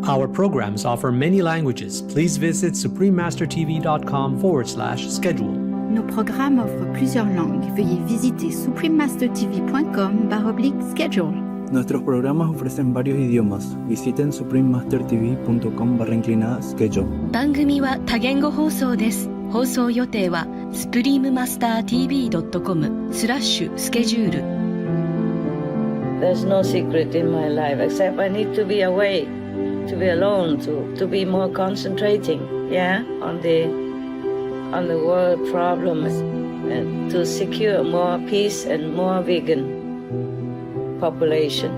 Our programs offer many languages. Please visit suprememastertv.com/schedule. Nos programmes offrent plusieurs langues. Veuillez visiter suprememastertv.com/schedule. Nuestros programas ofrecen varios idiomas. Visiten suprememastertv.com/schedule. 番組は多言語放送です。放送予定は suprememastertv.com/schedule。 There's no secret in my life except I need to be away, to be alone, to be more concentrating, on the world problems, and to secure more peace and more vegan population.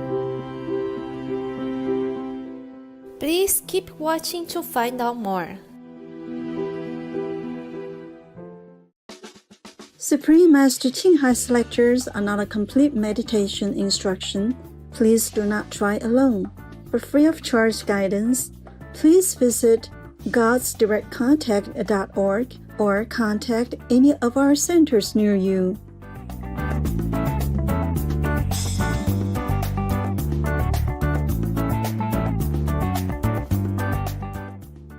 Please keep watching to find out more. Supreme Master Ching Hai's lectures are not a complete meditation instruction. Please do not try alone. For free of charge guidance, please visit godsdirectcontact.org or contact any of our centers near you.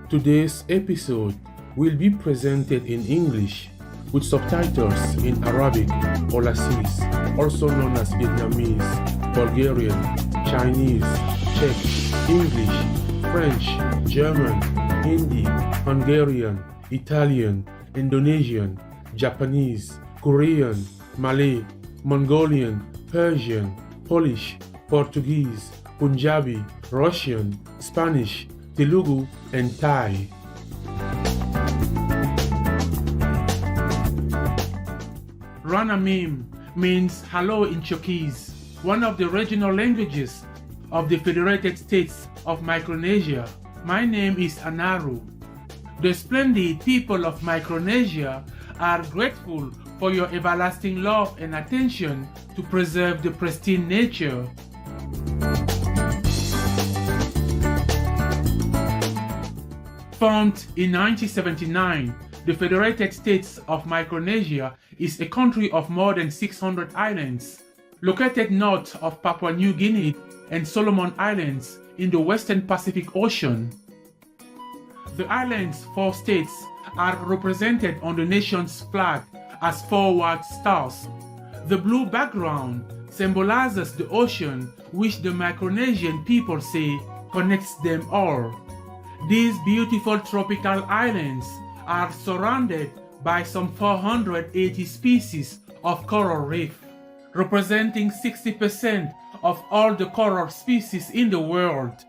Today's episode will be presented in English with subtitles in Arabic or Lassis, also known as Vietnamese, Bulgarian, Chinese, Czech, English, French, German, Hindi, Hungarian, Italian, Indonesian, Japanese, Korean, Malay, Mongolian, Persian, Polish, Portuguese, Punjabi, Russian, Spanish, Telugu, and Thai. Ranamim means hello in Chinese, one of the regional languages of the Federated States of Micronesia. My name is Anaru. The splendid people of Micronesia are grateful for your everlasting love and attention to preserve the pristine nature. Formed in 1979, the Federated States of Micronesia is a country of more than 600 islands, located north of Papua New Guinea and Solomon Islands in the Western Pacific Ocean. The island's 4 states are represented on the nation's flag as 4 white stars. The blue background symbolizes the ocean, which the Micronesian people say connects them all. These beautiful tropical islands are surrounded by some 480 species of coral reef, representing 60% of all the coral species in the world.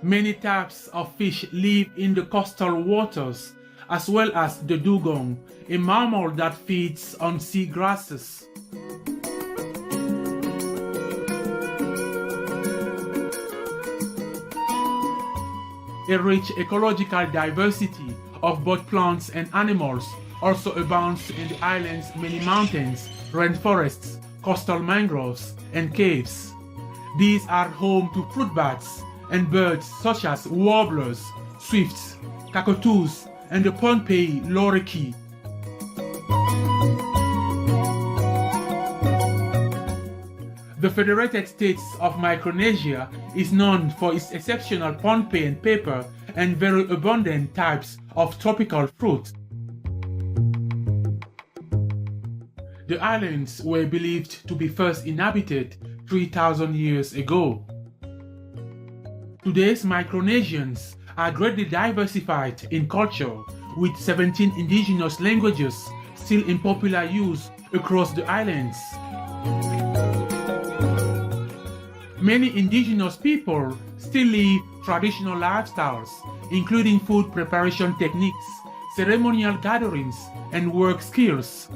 Many types of fish live in the coastal waters, as well as the dugong, a mammal that feeds on sea grasses. A rich ecological diversity of both plants and animals also abounds in the island's many mountains, rainforests, coastal mangroves, and caves. These are home to fruit bats and birds such as warblers, swifts, cockatoos, and the Pohnpei lorikeet. The Federated States of Micronesia is known for its exceptional Pohnpei and pepper and very abundant types of tropical fruit. The islands were believed to be first inhabited 3,000 years ago. Today's Micronesians are greatly diversified in culture, with 17 indigenous languages still in popular use across the islands. Many indigenous people still live traditional lifestyles, including food preparation techniques, ceremonial gatherings, and work skills.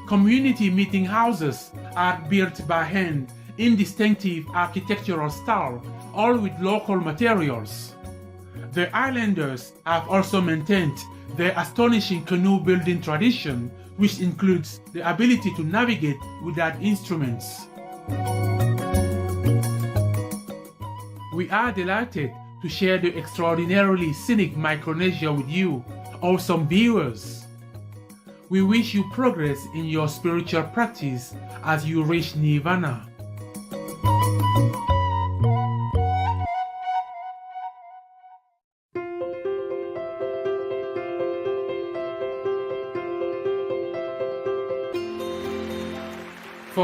Community meeting houses are built by hand in distinctive architectural style, all with local materials. The islanders have also maintained their astonishing canoe building tradition, which includes the ability to navigate without instruments. We are delighted to share the extraordinarily scenic Micronesia with you, awesome viewers. We wish you progress in your spiritual practice as you reach Nirvana.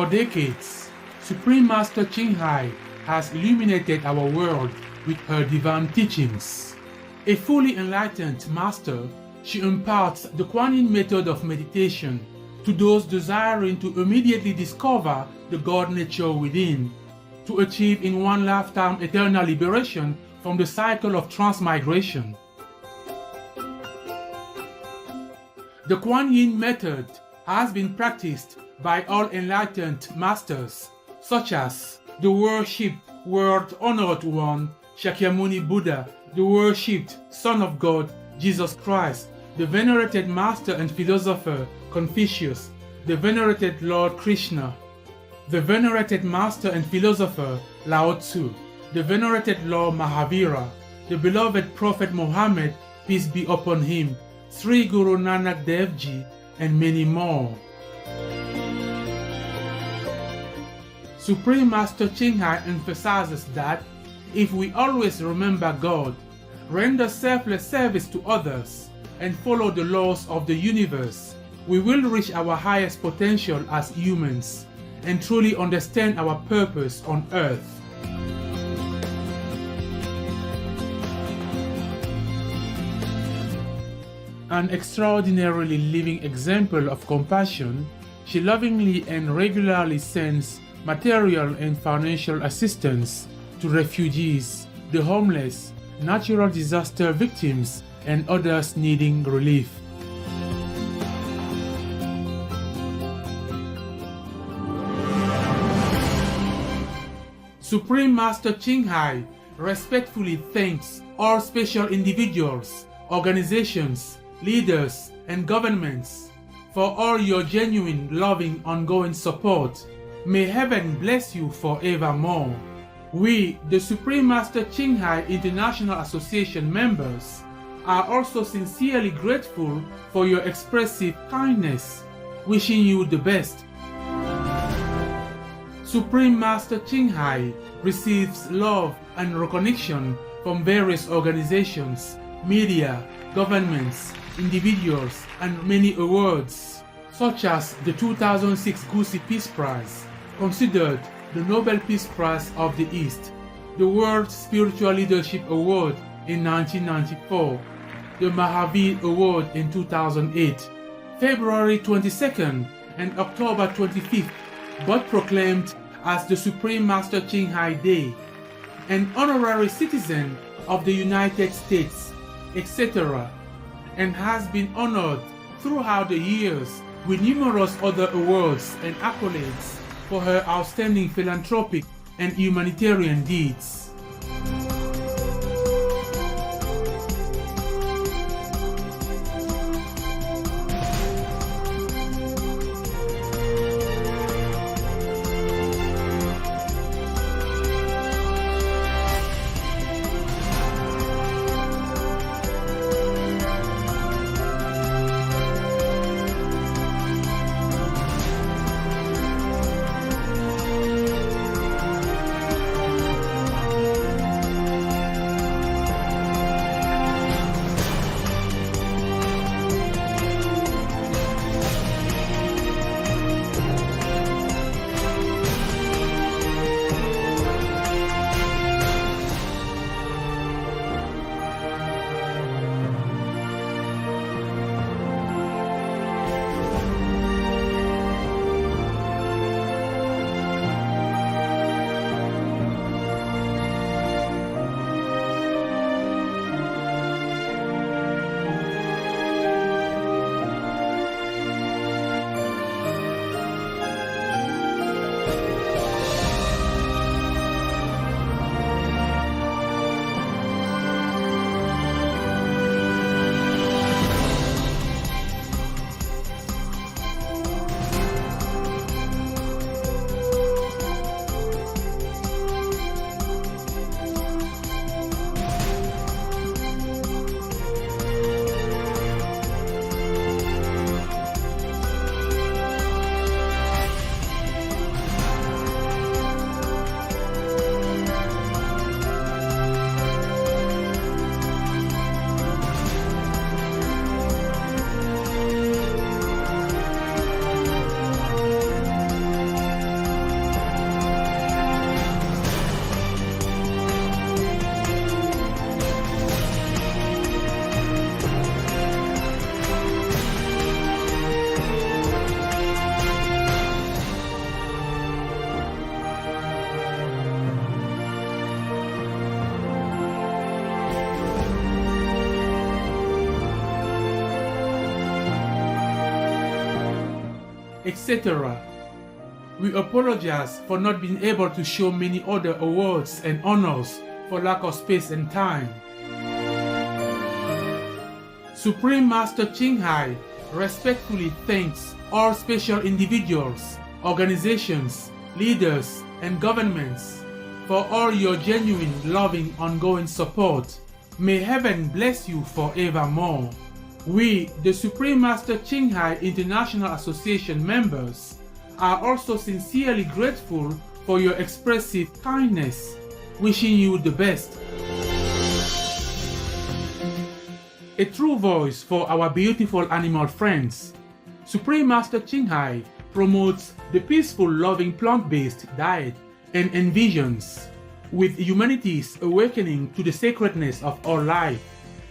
For decades, Supreme Master Ching Hai has illuminated our world with her divine teachings. A fully enlightened master, she imparts the Kuan Yin method of meditation to those desiring to immediately discover the God nature within, to achieve in one lifetime eternal liberation from the cycle of transmigration. The Kuan Yin method has been practiced by all enlightened masters, such as the worshipped world-honored one, Shakyamuni Buddha, the worshipped Son of God, Jesus Christ, the venerated master and philosopher, Confucius, the venerated Lord Krishna, the venerated master and philosopher, Lao Tzu, the venerated Lord Mahavira, the beloved Prophet Muhammad, peace be upon him, Sri Guru Nanak Dev Ji, and many more. Supreme Master Ching Hai emphasizes that if we always remember God, render selfless service to others, and follow the laws of the universe, we will reach our highest potential as humans and truly understand our purpose on earth. An extraordinarily living example of compassion, she lovingly and regularly sends material and financial assistance to refugees, the homeless, natural disaster victims, and others needing relief. Supreme Master Ching Hai respectfully thanks all special individuals, organizations, leaders, and governments for all your genuine, loving, ongoing support. May heaven bless you forevermore. We, the Supreme Master Ching Hai International Association members, are also sincerely grateful for your expressive kindness, wishing you the best. Supreme Master Ching Hai receives love and recognition from various organizations, media, governments, individuals, and many awards, such as the 2006 Gusi Peace Prize, considered the Nobel Peace Prize of the East, the World Spiritual Leadership Award in 1994, the Mahavir Award in 2008, February 22nd and October 25th, both proclaimed as the Supreme Master Ching Hai Day, an honorary citizen of the United States, etc., and has been honored throughout the years with numerous other awards and accolades for her outstanding philanthropic and humanitarian deeds. etc. We apologize for not being able to show many other awards and honors for lack of space and time. Supreme Master Ching Hai respectfully thanks all special individuals, organizations, leaders, and governments for all your genuine, loving, ongoing support. May heaven bless you forevermore. We, the Supreme Master Ching Hai International Association members, are also sincerely grateful for your expressive kindness, wishing you the best. A true voice for our beautiful animal friends, Supreme Master Ching Hai promotes the peaceful, loving plant-based diet and envisions, with humanity's awakening to the sacredness of all life,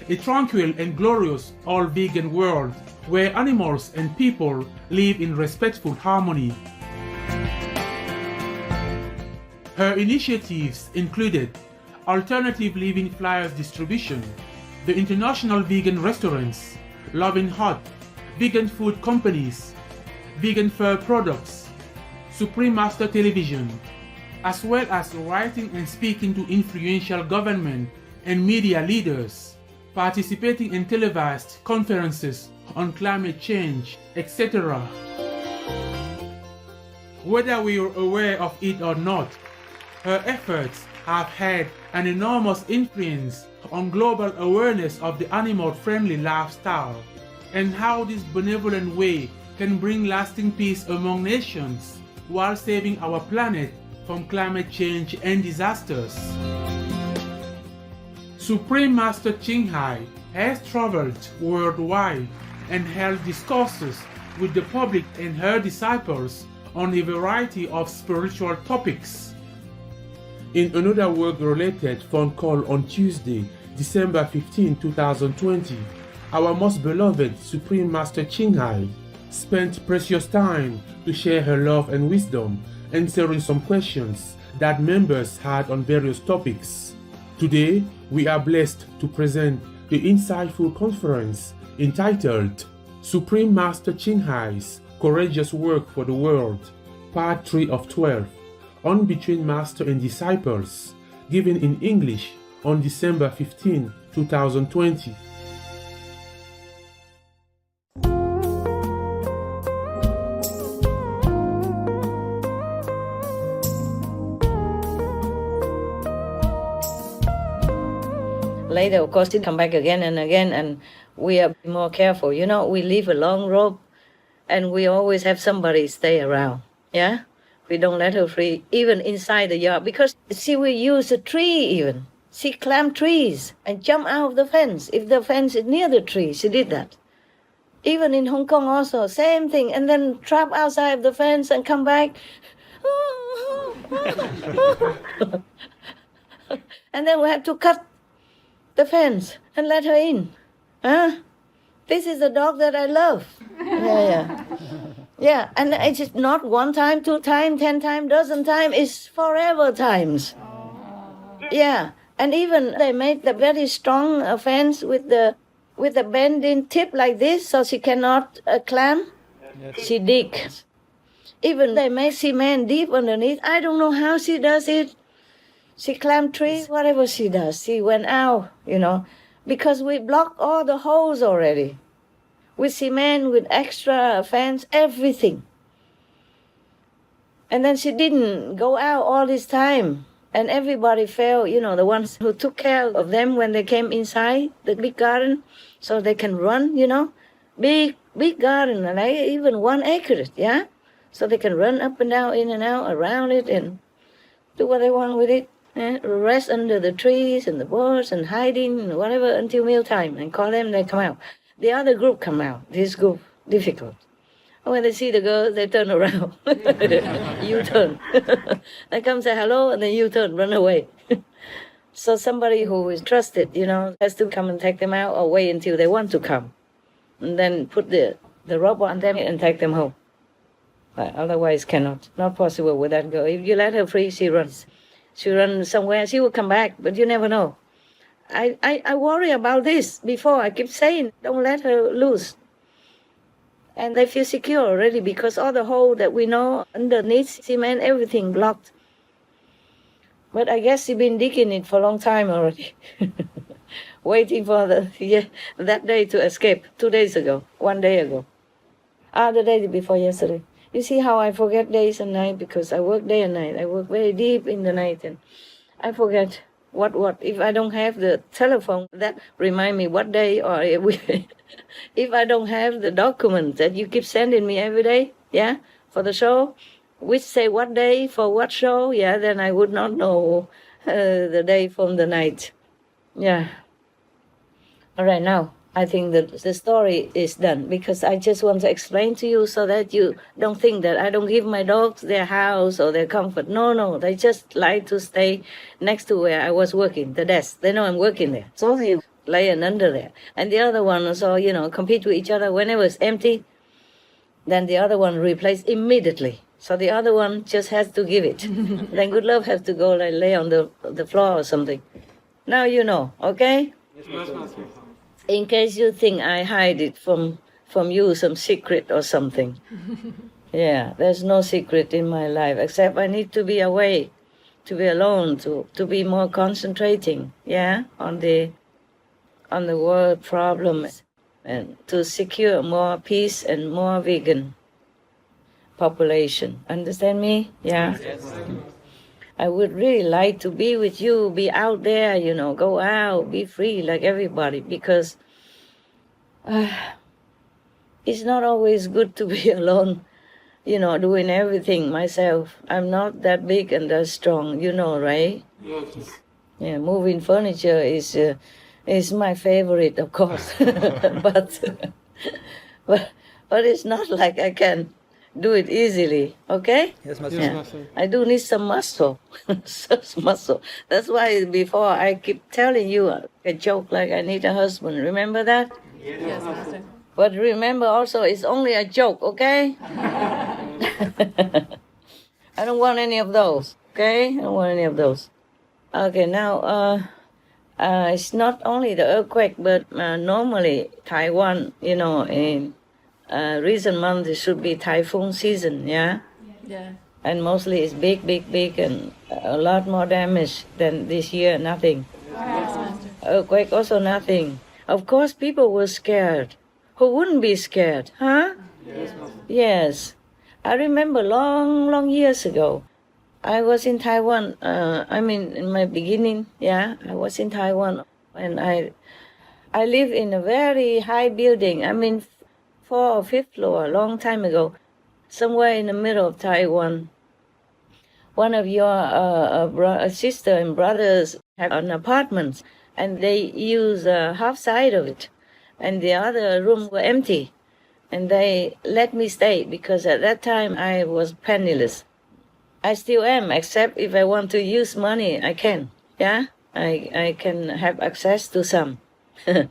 a tranquil and glorious all-vegan world where animals and people live in respectful harmony. Her initiatives included alternative living flyers distribution, the international vegan restaurants, Loving Hut, vegan food companies, vegan fur products, Supreme Master Television, as well as writing and speaking to influential government and media leaders, participating in televised conferences on climate change, etc. Whether we are aware of it or not, her efforts have had an enormous influence on global awareness of the animal-friendly lifestyle and how this benevolent way can bring lasting peace among nations while saving our planet from climate change and disasters. Supreme Master Ching Hai has traveled worldwide and held discourses with the public and her disciples on a variety of spiritual topics. In another work-related phone call on Tuesday, December 15, 2020, our most beloved Supreme Master Ching Hai spent precious time to share her love and wisdom, answering some questions that members had on various topics. Today, we are blessed to present the insightful conference entitled Supreme Master Ching Hai's Courageous Work for the World, Part 3 of 12, on Between Master and Disciples, given in English on December 15, 2020. Later, of course, it come back again and again, and we are more careful. You know, we leave a long rope, and we always have somebody stay around, yeah? We don't let her free, even inside the yard, because, see, we use a tree even. She climbed trees and jumped out of the fence. If the fence is near the tree, she did that. Even in Hong Kong also, same thing, and then trap outside of the fence and come back. And then we have to cut the fence and let her in. Huh? This is the dog that I love. Yeah. Yeah, and it's not one time, 2 times, 10 times, dozen times. It's forever times. Yeah, and even they made the very strong fence with the bending tip like this, so she cannot climb. Yes. She digs. Even they make cement deep underneath. I don't know how she does it. She climbed trees, whatever she does. She went out, you know, because we blocked all the holes already. With cement, with extra fence, everything. And then she didn't go out all this time. And everybody felt, you know, the ones who took care of them when they came inside the big garden, so they can run, you know. Big garden, like even 1 acre, yeah? So they can run up and down, in and out, around it, and do what they want with it. Rest under the trees and the bushes and hiding and whatever until mealtime and call them, they come out. The other group come out. This group, difficult. When they see the girls, they turn around. U-turn. They come say hello and then U-turn, run away. So somebody who is trusted, you know, has to come and take them out or wait until they want to come. And then put the rope on them and take them home. But otherwise cannot. Not possible with that girl. If you let her free, she runs. She runs somewhere, she will come back, but you never know. I worry about this before. I keep saying, don't let her loose. And they feel secure already because all the hole that we know underneath cement, everything blocked. But I guess you've been digging it for a long time already. Waiting for that day to escape 2 days ago, 1 day ago. The day before yesterday. You see how I forget days and night because I work day and night. I work very deep in the night and I forget what. If I don't have the telephone, that remind me what day or if I don't have the document that you keep sending me every day, yeah, for the show, which say what day for what show, yeah, then I would not know the day from the night. Yeah. All right, now I think that the story is done because I just want to explain to you so that you don't think that I don't give my dogs their house or their comfort. No, they just like to stay next to where I was working, the desk. They know I'm working there. So they lay under there. And the other one also, compete with each other. Whenever it's empty, then the other one replace immediately. So the other one just has to give it. Then Good Love has to go lay on the floor or something. Now you know, okay? Yes, in case you think I hide it from you, some secret or something. Yeah, there's no secret in my life, except I need to be away, to be alone, to be more concentrating, yeah, on the world problems, and to secure more peace and more vegan population. Understand me? Yeah. Yes. I would really like to be with you, be out there, go out, be free like everybody, because it's not always good to be alone, doing everything myself. I'm not that big and that strong, right? Yes. Yeah, moving furniture is my favorite, of course, but it's not like I can do it easily, okay? Yes, Master. Yeah. I do need some muscle, such muscle. That's why before I keep telling you a joke like I need a husband. Remember that? Yes, Master. But remember also, it's only a joke, okay? I don't want any of those, okay? I don't want any of those. Okay, now, it's not only the earthquake, but normally Taiwan, in recent months it should be typhoon season, yeah? Yeah. And mostly it's big, and a lot more damage than this year, nothing. Yes, earthquake also nothing. Of course, people were scared. Who wouldn't be scared, huh? Yes. Yes. I remember long years ago, I was in Taiwan. In my beginning, yeah, I was in Taiwan, and I live in a very high building. 4th or 5th floor, a long time ago, somewhere in the middle of Taiwan. One of your sister and brothers have an apartment, and they use half side of it, and the other room were empty, and they let me stay because at that time I was penniless. I still am, except if I want to use money, I can. Yeah, I can have access to some. And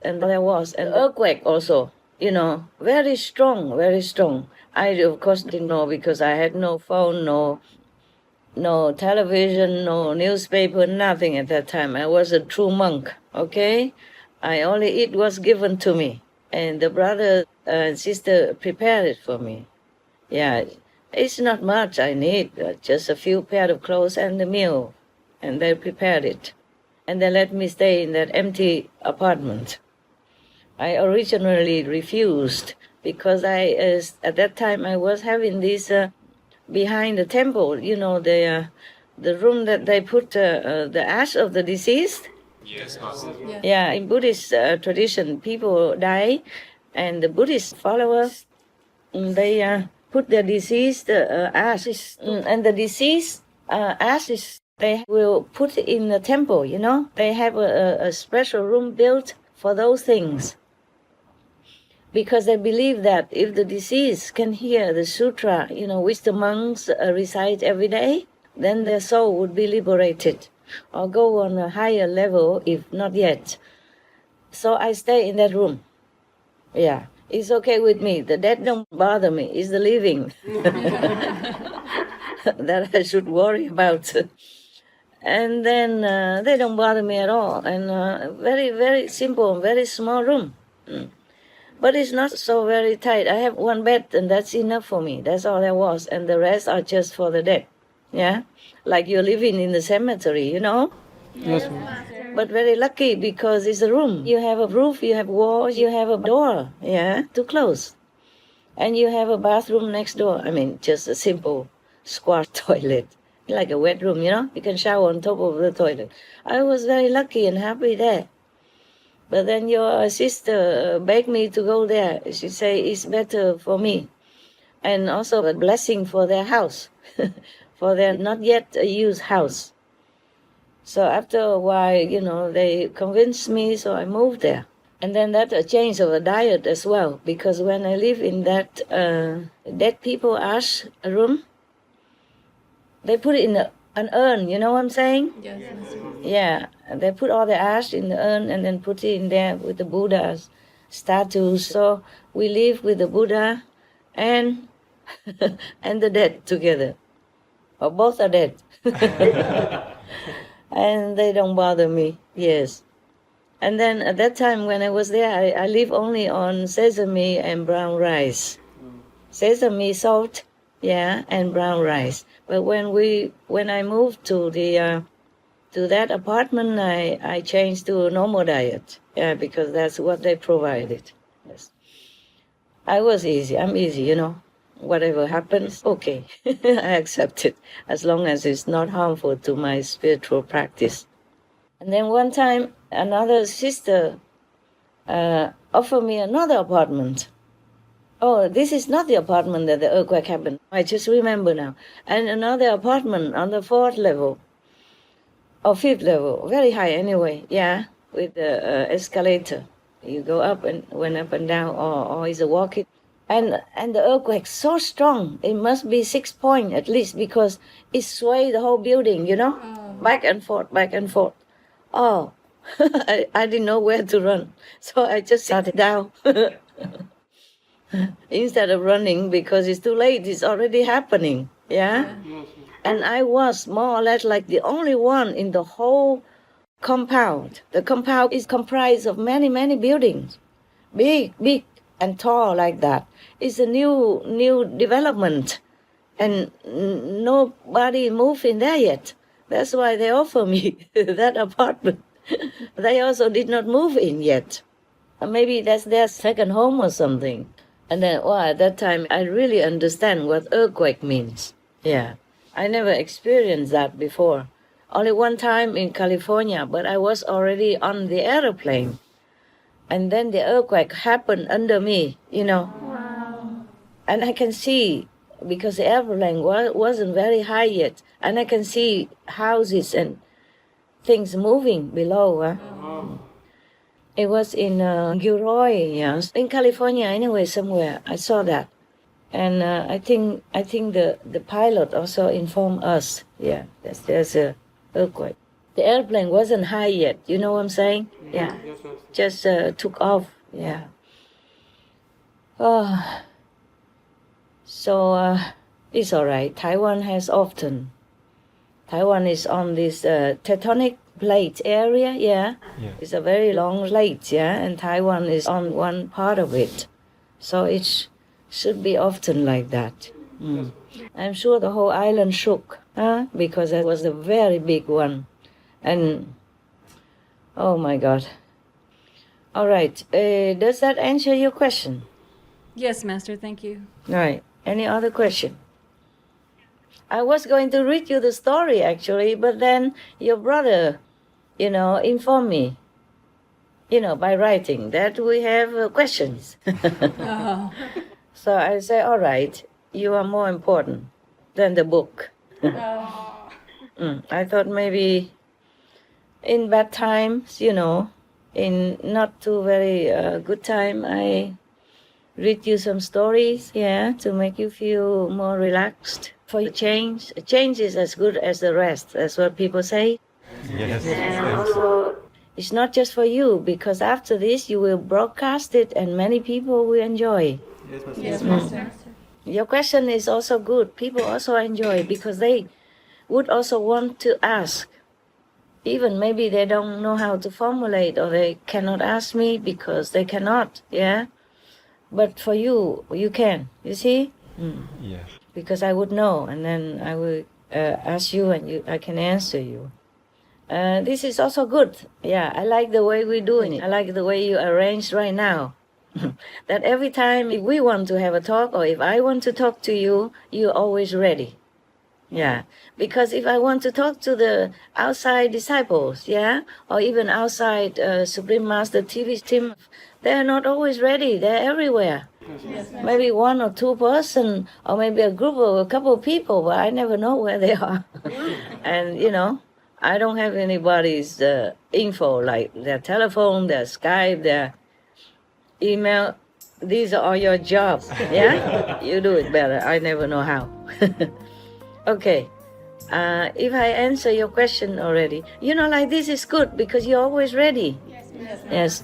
there was an earthquake also. Very strong, very strong. I, of course, didn't know because I had no phone, no television, no newspaper, nothing at that time. I was a true monk, okay? I only eat what's given to me. And the brother and sister prepared it for me. Yeah, it's not much I need, just a few pair of clothes and a meal. And they prepared it. And they let me stay in that empty apartment. I originally refused because at that time I was having this behind the temple, the room that they put the ash of the deceased. Yes, Master. Yeah, in Buddhist tradition, people die, and the Buddhist followers, they put their deceased ashes, and the deceased ashes they will put in the temple. They have a special room built for those things. Because they believe that if the deceased can hear the sutra, which the monks recite every day, then their soul would be liberated or go on a higher level if not yet. So I stay in that room. Yeah, it's okay with me. The dead don't bother me. It's the living that I should worry about. And then they don't bother me at all. And very, very simple, very small room. But it's not so very tight. I have one bed and that's enough for me. That's all there was. And the rest are just for the dead. Yeah? Like you're living in the cemetery, you know? Yes, ma'am. But very lucky because it's a room. You have a roof, you have walls, you have a door, yeah, to close. And you have a bathroom next door. I mean, just a simple squat toilet, like a wet room, you know? You can shower on top of the toilet. I was very lucky and happy there. But then your sister begged me to go there. She said it's better for me. And also a blessing for their house, for their not yet used house. So after a while, you know, they convinced me, so I moved there. And then that a change of a diet as well, because when I live in that dead people ash room, they put it in an urn, you know what I'm saying? Yes. Yeah, they put all the ash in the urn and then put it in there with the Buddha's statues. So we live with the Buddha and and the dead together. Or both are dead. And they don't bother me, yes. And then at that time when I was there, I live only on sesame and brown rice. Sesame, salt, yeah, and brown rice. But when I moved to that apartment, I changed to a normal diet, yeah, because that's what they provided. Yes. I was easy. I'm easy, you know. Whatever happens, okay, I accept it, as long as it's not harmful to my spiritual practice. And then one time, another sister offered me another apartment. Oh, this is not the apartment that the earthquake happened. I just remember now. And another apartment on the 4th level, or 5th level, very high anyway, yeah, with the escalator. You go up and went up and down, or is a walking. And the earthquake so strong, it must be 6 points at least, because it swayed the whole building, you know, back and forth, back and forth. Oh, I didn't know where to run, so I just sat down instead of running, because it's too late. It's already happening, yeah. And I was more or less like the only one in the whole compound. The compound is comprised of many, many buildings, big and tall like that. It's a new development, and nobody moved in there yet. That's why they offer me that apartment. They also did not move in yet. Maybe that's their second home or something. And then, well, at that time, I really understand what earthquake means. Yeah, I never experienced that before. Only one time in California, but I was already on the airplane. And then the earthquake happened under me, you know. Wow. And I can see, because the airplane wasn't very high yet, and I can see houses and things moving below. It was in Gilroy, yes, in California anyway, somewhere. I saw that. And I think the pilot also informed us, yeah, there's a earthquake. The airplane wasn't high yet, you know what I'm saying? Yeah, just took off, yeah. Oh, so it's all right. Taiwan is on this tectonic plate area, yeah. It's a very long plate, yeah, and Taiwan is on one part of it. So it should be often like that. I'm sure the whole island shook, because it was a very big one. And, oh my God. All right, does that answer your question? Yes, Master, thank you. All right, any other question? I was going to read you the story, actually, but then your brother, you know, informed me, you know, by writing that we have questions. Oh. So I say, all right, you are more important than the book. I thought maybe in bad times, you know, in not too very good time, I read you some stories, yeah, to make you feel more relaxed. For a change is as good as the rest. That's what people say. Yes. And also, it's not just for you, because after this you will broadcast it and many people will enjoy. Yes, Master. Your question is also good. People also enjoy because they would also want to ask. Even maybe they don't know how to formulate, or they cannot ask me because they cannot, yeah? But for you, you can. You see? Yeah. Because I would know, and then I will ask you, and I can answer you. This is also good. Yeah, I like the way we're doing it. I like the way you arranged right now. That every time if we want to have a talk, or if I want to talk to you, you're always ready. Yeah, because if I want to talk to the outside disciples, yeah, or even outside Supreme Master TV team, they're not always ready. They're everywhere. Maybe one or two person, or maybe a group of a couple of people, but I never know where they are. And you know, I don't have anybody's info, like their telephone, their Skype, their email. These are all your jobs. Yeah, you do it better. I never know how. Okay, if I answer your question already, you know, like this is good because you're always ready. Yes.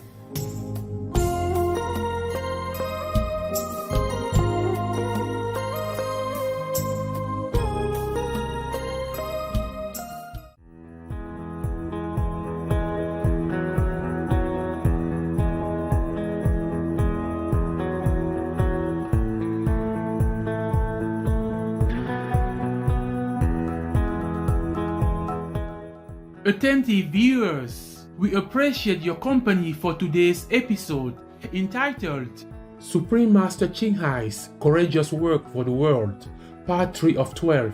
Attentive viewers, we appreciate your company for today's episode entitled Supreme Master Ching Hai's Courageous Work for the World, Part 3 of 12,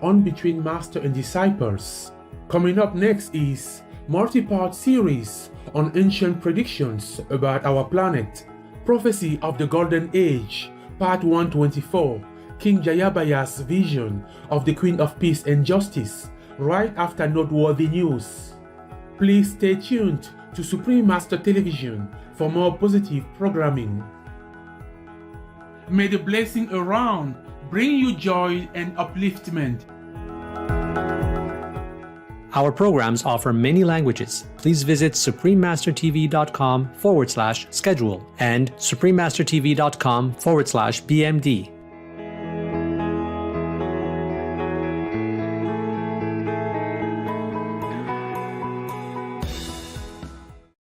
on Between Master and Disciples. Coming up next is multi-part series on ancient predictions about our planet, Prophecy of the Golden Age, Part 124, King Jayabaya's vision of the Queen of Peace and Justice, right after noteworthy news. Please stay tuned to Supreme Master Television for more positive programming. May the blessing around bring you joy and upliftment. Our programs offer many languages. Please visit suprememastertv.com/schedule and suprememastertv.com/BMD.